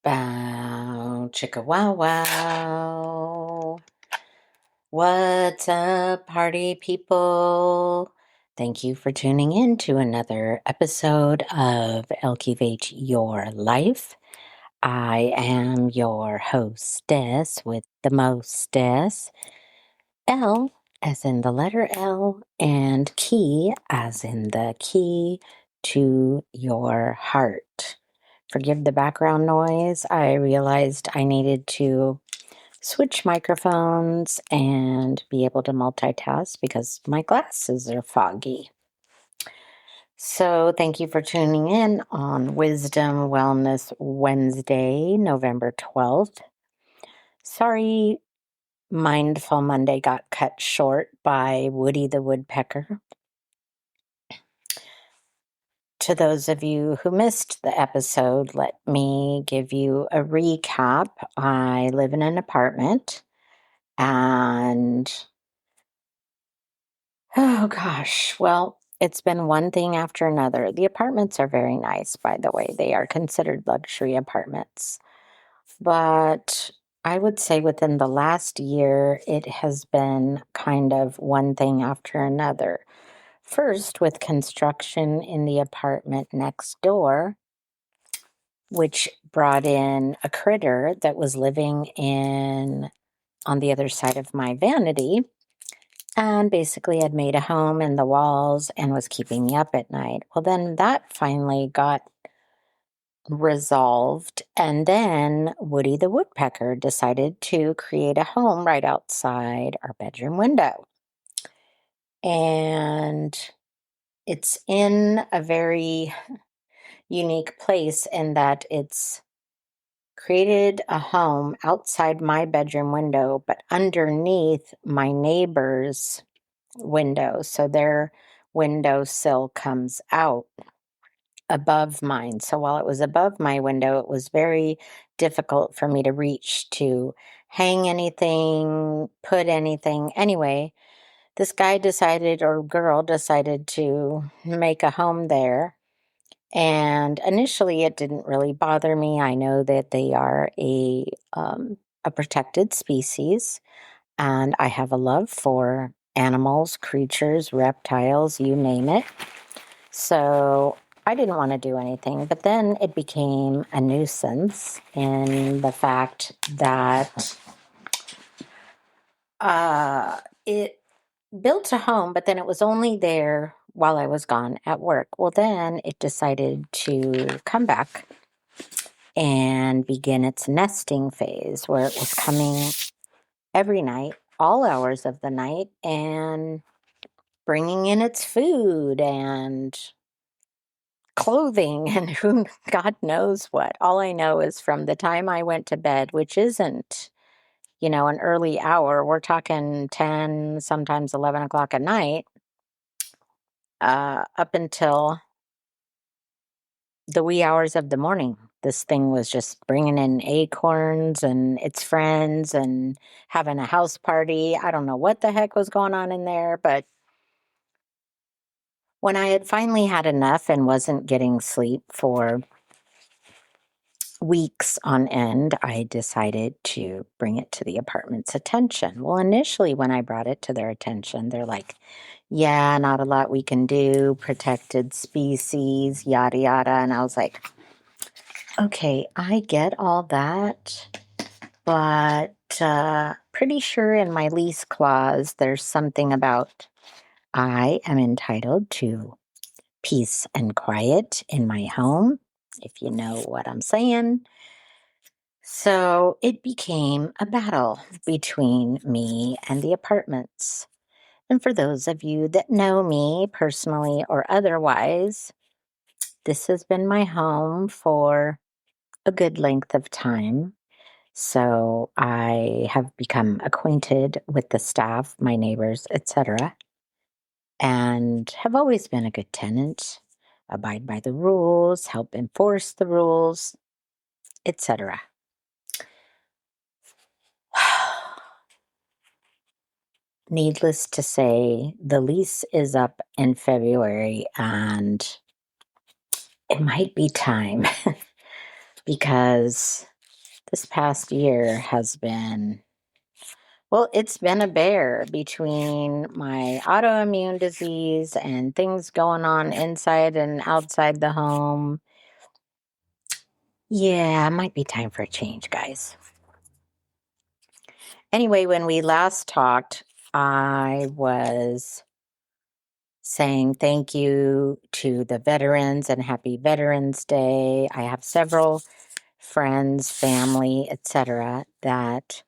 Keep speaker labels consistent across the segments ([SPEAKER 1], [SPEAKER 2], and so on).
[SPEAKER 1] Bow, chicka wow wow. What's up, party people? Thank you for tuning in to another episode of Cultivate Your Life. I am your hostess with the mostess, L as in the letter L, and key as in the key to your heart. Forgive the background noise. I realized I needed to switch microphones and be able to multitask because my glasses are foggy. So, thank you for tuning in on Wisdom Wellness Wednesday, November 12th. Sorry, Mindful Monday got cut short by Woody the woodpecker. To those of you who missed the episode, let me give you a recap. I live in an apartment and, oh gosh, well, it's been one thing after another. The apartments are very nice, by the way. They are considered luxury apartments. But I would say within the last year, it has been kind of one thing after another. First, with construction in the apartment next door, which brought in a critter that was living on the other side of my vanity and basically had made a home in the walls and was keeping me up at night. Well, then that finally got resolved, and then Woody the woodpecker decided to create a home right outside our bedroom window. And it's in a very unique place in that it's created a home outside my bedroom window, but underneath my neighbor's window. So their window sill comes out above mine. So while it was above my window, it was very difficult for me to reach to hang anything, put anything. Anyway, this guy decided, or girl decided, to make a home there. And initially, it didn't really bother me. I know that they are a protected species, and I have a love for animals, creatures, reptiles, you name it. So I didn't want to do anything. But then it became a nuisance in the fact that it built a home, but then it was only there while I was gone at work. Well, then it decided to come back and begin its nesting phase, where it was coming every night, all hours of the night, and bringing in its food and clothing and who God knows what. All I know is from the time I went to bed, which isn't, an early hour, we're talking 10, sometimes 11 o'clock at night, up until the wee hours of the morning. This thing was just bringing in acorns and its friends and having a house party. I don't know what the heck was going on in there, but when I had finally had enough and wasn't getting sleep for weeks on end, I decided to bring it to the apartment's attention. Well, initially, when I brought it to their attention, they're like, yeah, not a lot we can do, protected species, yada, yada. And I was like, okay, I get all that, but pretty sure in my lease clause, there's something about I am entitled to peace and quiet in my home, if you know what I'm saying. So it became a battle between me and the apartments. And for those of you that know me personally or otherwise, this has been my home for a good length of time. So I have become acquainted with the staff, my neighbors, etc., and have always been a good tenant, abide by the rules, help enforce the rules, etc. Needless to say, the lease is up in February and it might be time because This past year has been, well, it's been a bear between my autoimmune disease and things going on inside and outside the home. Yeah, it might be time for a change, guys. Anyway, when we last talked, I was saying thank you to the veterans and happy Veterans Day. I have several friends, family, etc., that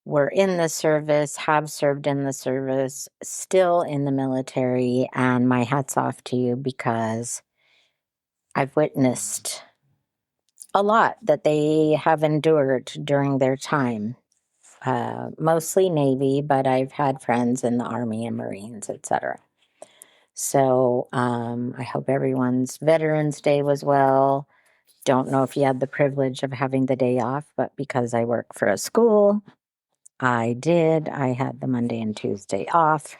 [SPEAKER 1] were in the service, have served in the service, still in the military, and my hat's off to you because I've witnessed a lot that they have endured during their time. Mostly Navy, but I've had friends in the Army and Marines, etc. So I hope everyone's Veterans Day was well. Don't know if you had the privilege of having the day off, but because I work for a school, I did. I had the Monday and Tuesday off.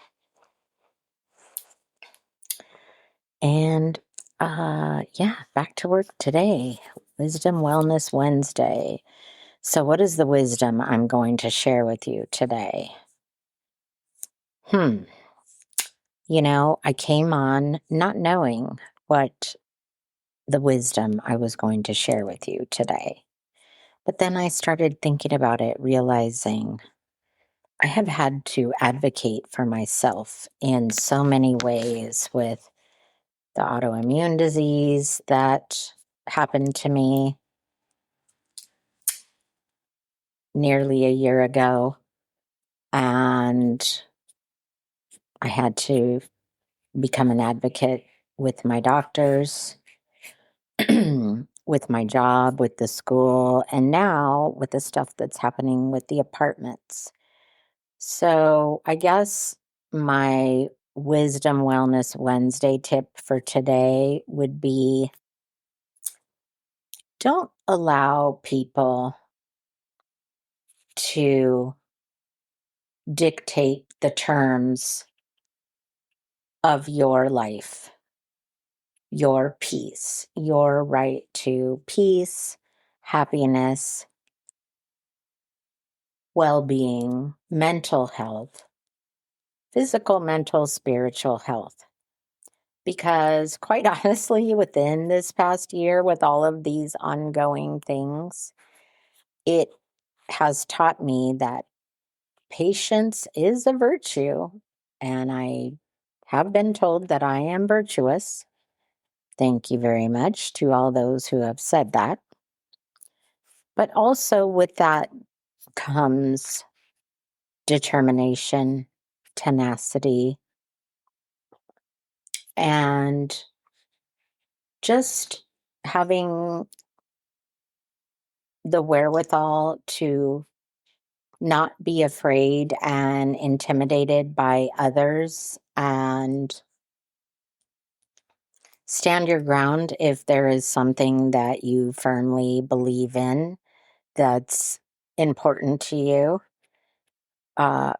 [SPEAKER 1] And yeah, back to work today. Wisdom Wellness Wednesday. So, what is the wisdom I'm going to share with you today? I came on not knowing what the wisdom I was going to share with you today. But then I started thinking about it, realizing I have had to advocate for myself in so many ways with the autoimmune disease that happened to me nearly a year ago. And I had to become an advocate with my doctors, with my job, with the school, and now with the stuff that's happening with the apartments. So I guess my Wisdom Wellness Wednesday tip for today would be don't allow people to dictate the terms of your life, your peace, your right to peace, happiness, well-being, mental health, physical, mental, spiritual health. Because quite honestly, within this past year, with all of these ongoing things, it has taught me that patience is a virtue. And I have been told that I am virtuous. Thank you very much to all those who have said that. But also with that comes determination, tenacity, and just having the wherewithal to not be afraid and intimidated by others and stand your ground if there is something that you firmly believe in that's important to you.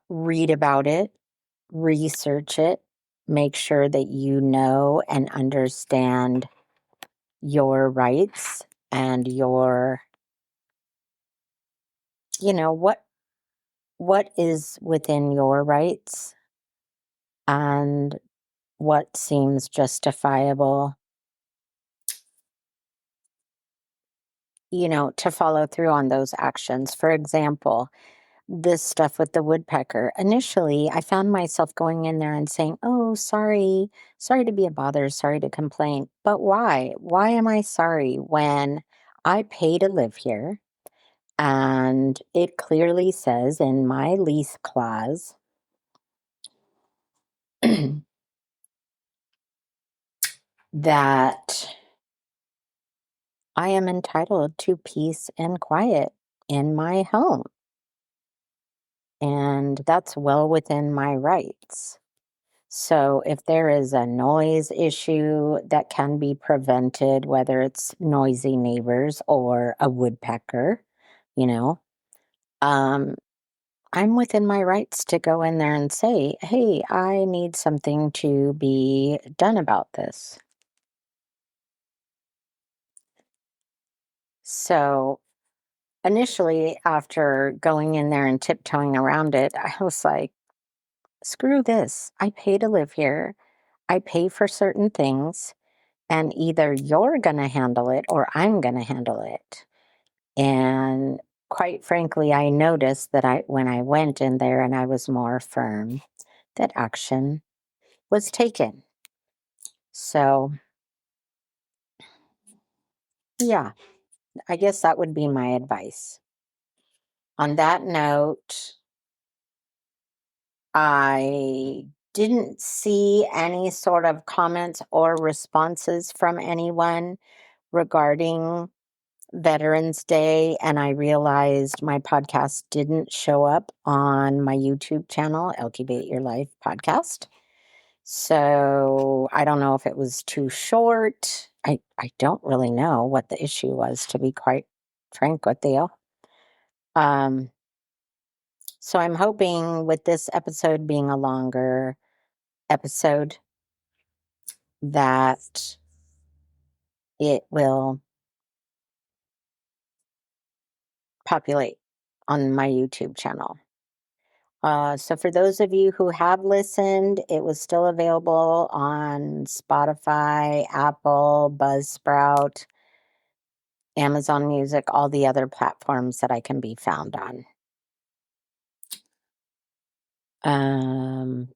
[SPEAKER 1] Read about it, research it, make sure that you know and understand your rights and your, what is within your rights and what seems justifiable, to follow through on those actions. For example, this stuff with the woodpecker. Initially, I found myself going in there and saying, "Oh, sorry to be a bother, sorry to complain." But why? Why am I sorry when I pay to live here? And it clearly says in my lease clause that I am entitled to peace and quiet in my home. And that's well within my rights. So if there is a noise issue that can be prevented, whether it's noisy neighbors or a woodpecker, you know, um, I'm within my rights to go in there and say, hey, I need something to be done about this. So initially, after going in there and tiptoeing around it, I was like, screw this. I pay to live here. I pay for certain things, and either you're going to handle it or I'm going to handle it. And quite frankly, I noticed that when I went in there and I was more firm, that action was taken. So, yeah, I guess that would be my advice. On that note, I didn't see any sort of comments or responses from anyone regarding Veterans Day, and I realized my podcast didn't show up on my YouTube channel, Cultivate Your Life Podcast. So I don't know if it was too short. I don't really know what the issue was, to be quite frank with you. So I'm hoping with this episode being a longer episode that it will populate on my YouTube channel. So for those of you who have listened, it was still available on Spotify, Apple, Buzzsprout, Amazon Music, all the other platforms that I can be found on.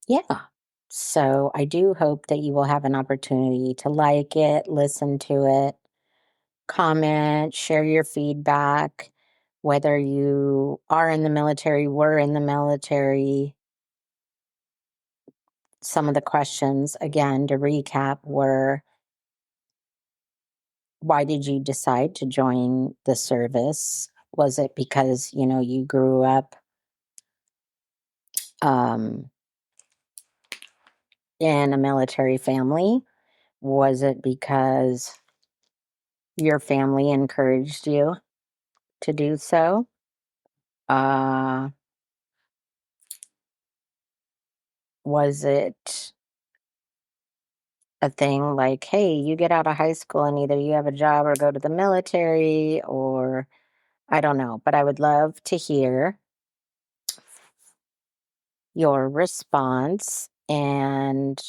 [SPEAKER 1] Yeah. So I do hope that you will have an opportunity to like it, listen to it, comment, share your feedback, whether you are in the military, were in the military. Some of the questions, again, to recap, were why did you decide to join the service? Was it because, you grew up in a military family? Was it because your family encouraged you to do so? Was it a thing like, hey, you get out of high school and either you have a job or go to the military, or I don't know, but I would love to hear your response and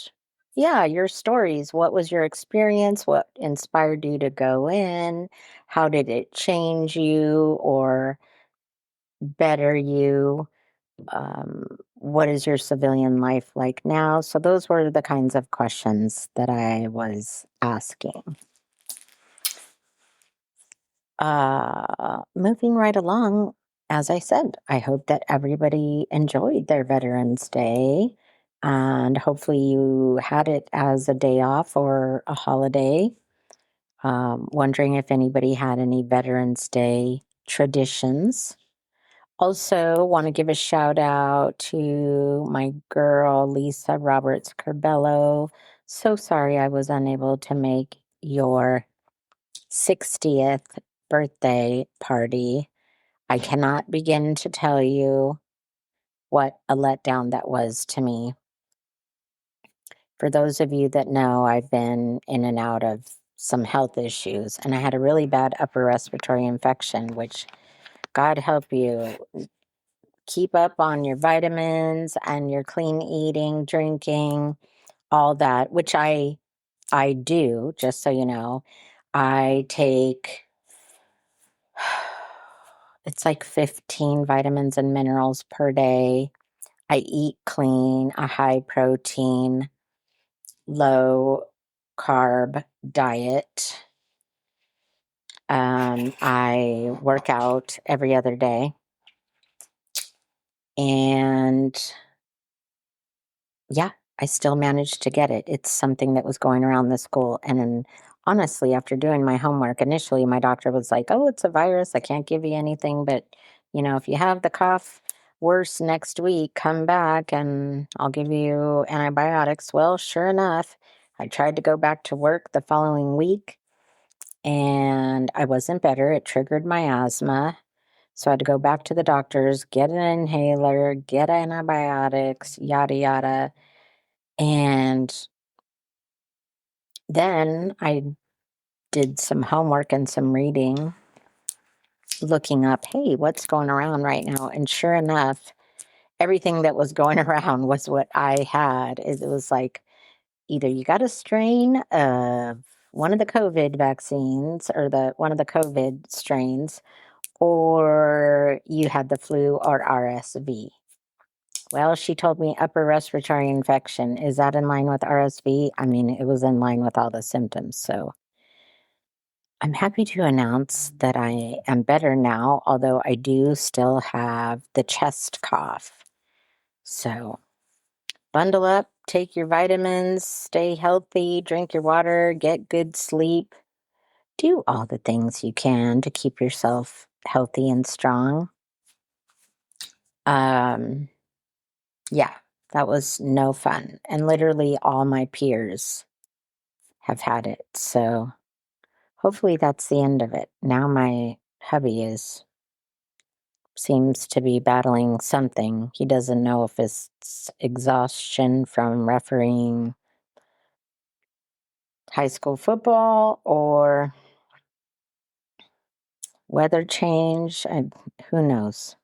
[SPEAKER 1] yeah, your stories. What was your experience? What inspired you to go in? How did it change you or better you? What is your civilian life like now? So those were the kinds of questions that I was asking. Moving right along, as I said, I hope that everybody enjoyed their Veterans Day and hopefully you had it as a day off or a holiday. Wondering if anybody had any Veterans Day traditions. Also, want to give a shout out to my girl, Lisa Roberts Curbello. So sorry I was unable to make your 60th birthday party. I cannot begin to tell you what a letdown that was to me. For those of you that know, I've been in and out of some health issues, and I had a really bad upper respiratory infection, which, God help you, keep up on your vitamins and your clean eating, drinking, all that, which I do, just so you know. I take it's like 15 vitamins and minerals per day. I eat clean, a high protein, low carb diet. I work out every other day. And yeah, I still managed to get it. It's something that was going around the school. And then, honestly, after doing my homework, initially my doctor was like, oh, it's a virus. I can't give you anything. But, if you have the cough worse next week, come back and I'll give you antibiotics. Well, sure enough, I tried to go back to work the following week and I wasn't better. It triggered my asthma. So I had to go back to the doctors, get an inhaler, get antibiotics, yada, yada. And then I did some homework and some reading looking up, hey, what's going around right now? And sure enough, everything that was going around was what I had. It was like either you got a strain of one of the COVID vaccines or the one of the COVID strains, or you had the flu or RSV. Well, she told me upper respiratory infection. Is that in line with RSV? I mean, it was in line with all the symptoms. So I'm happy to announce that I am better now, although I do still have the chest cough. So bundle up, take your vitamins, stay healthy, drink your water, get good sleep. Do all the things you can to keep yourself healthy and strong. Um, yeah, that was no fun. And literally all my peers have had it. So hopefully that's the end of it. Now my hubby seems to be battling something. He doesn't know if it's exhaustion from refereeing high school football or weather change. Who knows?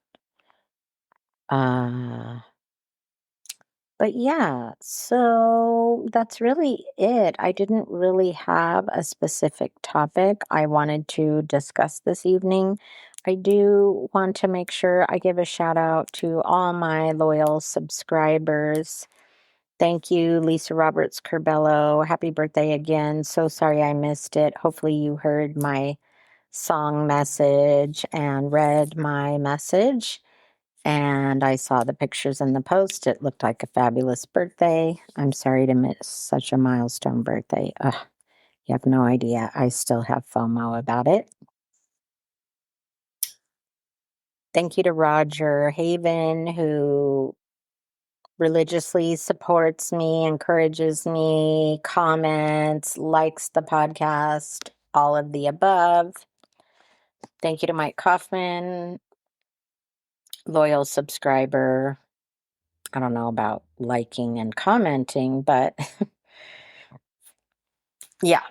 [SPEAKER 1] Uh, but yeah, so that's really it. I didn't really have a specific topic I wanted to discuss this evening. I do want to make sure I give a shout out to all my loyal subscribers. Thank you, Lisa Roberts Curbello. Happy birthday again. So sorry I missed it. Hopefully, you heard my song message and read my message. And I saw the pictures in the post. It looked like a fabulous birthday. I'm sorry to miss such a milestone birthday. Ugh, you have no idea. I still have FOMO about it. Thank you to Roger Haven, who religiously supports me, encourages me, comments, likes the podcast, all of the above. Thank you to Mike Kaufman, loyal subscriber. I don't know about liking and commenting, but yeah.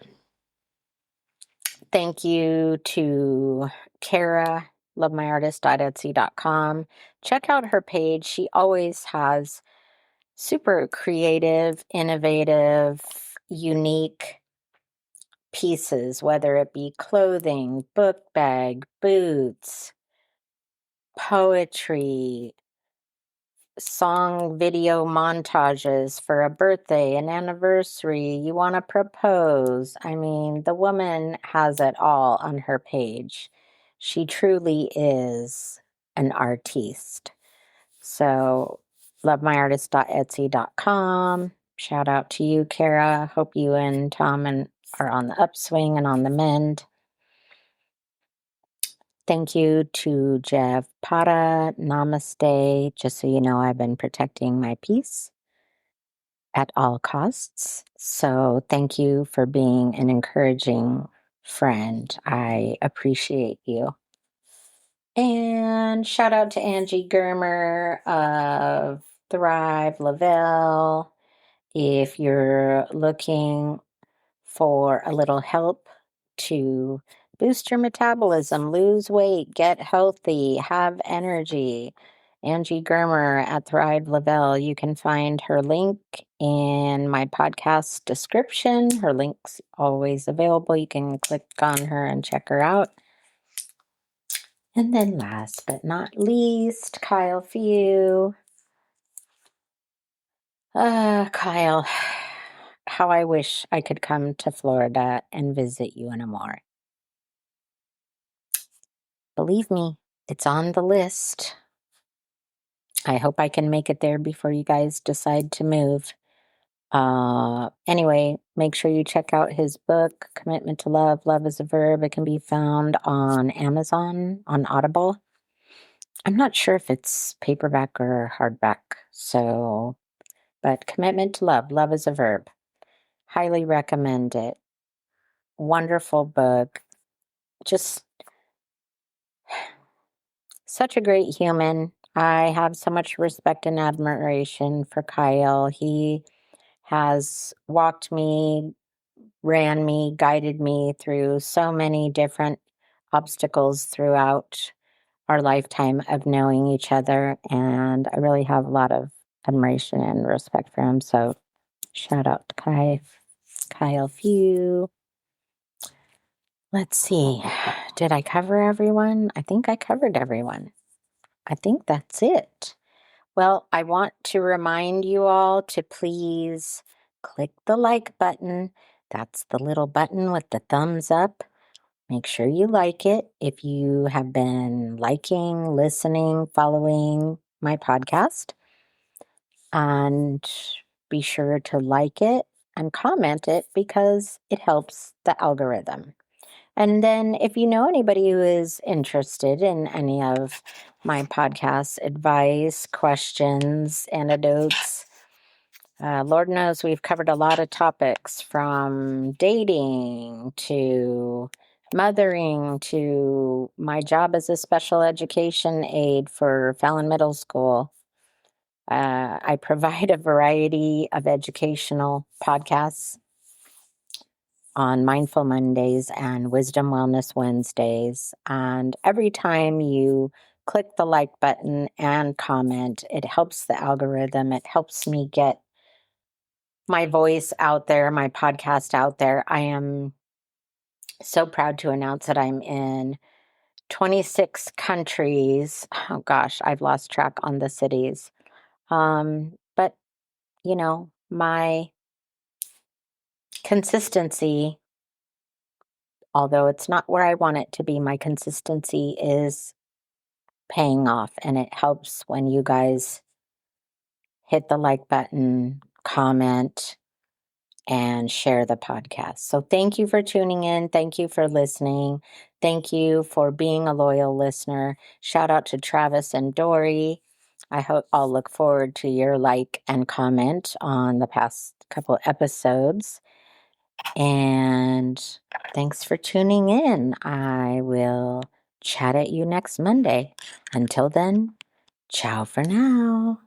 [SPEAKER 1] Thank you to Kara, lovemyartist.etsy.com. Check out her page. She always has super creative, innovative, unique pieces, whether it be clothing, book bag, boots, poetry, song video montages for a birthday, an anniversary, you want to propose. I mean, the woman has it all on her page. She truly is an artiste. So, lovemyartist.etsy.com. Shout out to you, Kara. Hope you and Tom are on the upswing and on the mend. Thank you to Jeff Pata. Namaste. Just so you know, I've been protecting my peace at all costs. So thank you for being an encouraging friend. I appreciate you. And shout out to Angie Germer of Thrive Lavelle. If you're looking for a little help to boost your metabolism, lose weight, get healthy, have energy. Angie Germer at Thrive Lavelle. You can find her link in my podcast description. Her link's always available. You can click on her and check her out. And then last but not least, Kyle Few. Kyle, how I wish I could come to Florida and visit you anymore. Believe me, it's on the list. I hope I can make it there before you guys decide to move. Anyway, make sure you check out his book, Commitment to Love, Love is a Verb. It can be found on Amazon, on Audible. I'm not sure if it's paperback or hardback, but Commitment to Love, Love is a Verb. Highly recommend it. Wonderful book. Just such a great human. I have so much respect and admiration for Kyle. He has walked me, ran me, guided me through so many different obstacles throughout our lifetime of knowing each other, and I really have a lot of admiration and respect for him. So shout out to Kyle Few. Let's see. Did I cover everyone? I think I covered everyone. I think that's it. Well, I want to remind you all to please click the like button. That's the little button with the thumbs up. Make sure you like it. If you have been liking, listening, following my podcast, and be sure to like it and comment it because it helps the algorithm. And then if you know anybody who is interested in any of my podcast advice, questions, anecdotes, Lord knows we've covered a lot of topics from dating to mothering to my job as a special education aide for Fallon Middle School. I provide a variety of educational podcasts on Mindful Mondays and Wisdom Wellness Wednesdays. And every time you click the like button and comment, it helps the algorithm. It helps me get my voice out there, my podcast out there. I am so proud to announce that I'm in 26 countries. Oh gosh, I've lost track on the cities. But my consistency, although it's not where I want it to be, my consistency is paying off, and it helps when you guys hit the like button, comment, and share the podcast. So thank you for tuning in. Thank you for listening. Thank you for being a loyal listener. Shout out to Travis and Dory. I'll look forward to your like and comment on the past couple episodes. And thanks for tuning in. I will chat at you next Monday. Until then, ciao for now.